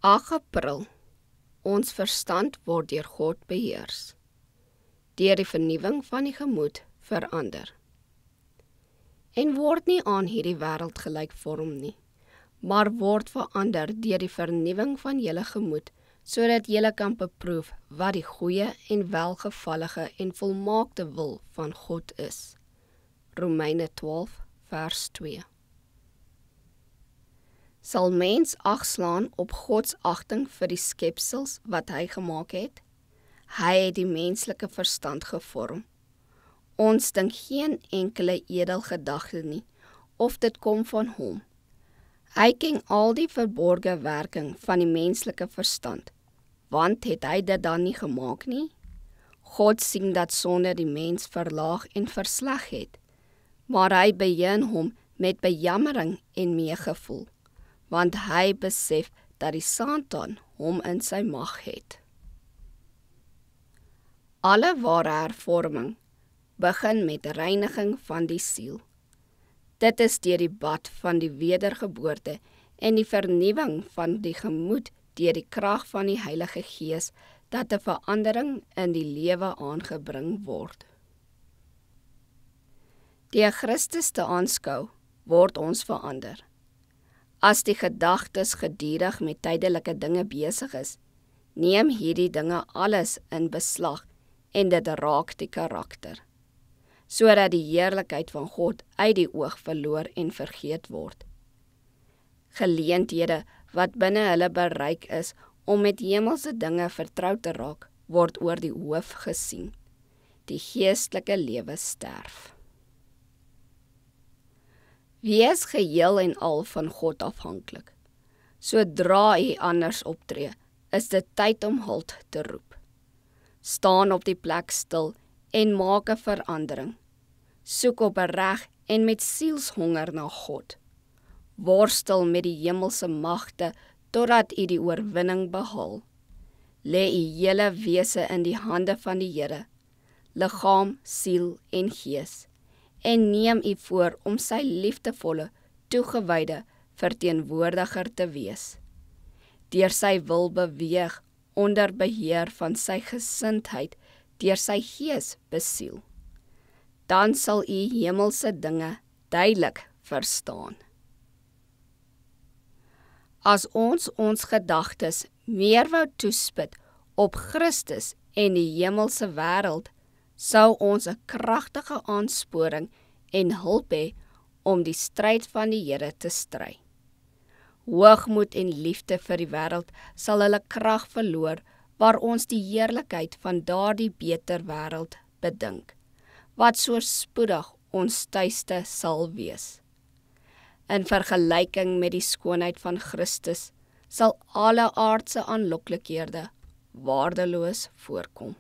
8 April. Ons verstand word deur God beheers, deur die vernuwing van die gemoed verander, en word nie aan hierdie wêreld gelykvorm nie, maar word verander deur die vernuwing van julle gemoed, sodat julle kan beproef wat die goeie en welgevallige en volmaakte wil van God is. Romeine 12 vers 2. Sal mens ag slaan op Gods agting vir die skepsels wat hy gemaak het? Hy het die menslike verstand gevorm. Ons dink geen enkele edel gedagte nie, of dit kom van hom. Hy ken al die verborge werking van die menslike verstand, want het hy dit dan nie gemaak nie? God sien dat sonde die mens verlaag en versleg het, maar hy beheer hom met bejammering en meegevoel, want hy besef dat die Satan hom in sy mag het. Alle ware hervorming begin met reiniging van die siel. Dit is deur die bad van die wedergeboorte en die vernuwing van die gemoed deur die krag van die Heilige Gees dat 'n verandering in die lewe aangebring word. Deur Christus te aanskou, word ons verander. As die gedagtes gedurig met tydelike dinge besig is, neem hierdie dinge alles in beslag en dit raak die karakter, sodat die heerlikheid van God uit die oog verloor en vergeet word. Geleenthede wat binne hulle bereik is om met hemelse dinge vertrou te raak, word oor die hoof gesien. Die geestelike lewe sterf. Wees geheel en al van God afhanklik. Sodra hy anders optree, is dit tyd om hulp te roep. Staan op die plek stil en maak 'n verandering. Soek opreg en met sielshonger na God. Worstel met die hemelse magte totdat u die oorwinning behaal. Lê u hele wese in die hande van die Here, liggaam, siel en gees, en neem u voor om sy liefdevolle, toegewyde verteenwoordiger te wees. Deur sy wil beweeg onder beheer van sy gesindheid, deur sy gees besiel. Dan sal u hemelse dinge duidelik verstaan. As ons gedagtes meer wou toespit op Christus en die hemelse wêreld, sou ons 'n kragtige aansporing en hulp hê om die stryd van die Here te stry. Hoogmoed en liefde vir die wêreld sal hulle krag verloor, waar ons die heerlikheid van daardie beter wêreld bedink, wat so spoedig ons tuiste sal wees. In vergelyking met die skoonheid van Christus, sal alle aardse aanloklikhede waardeloos voorkom.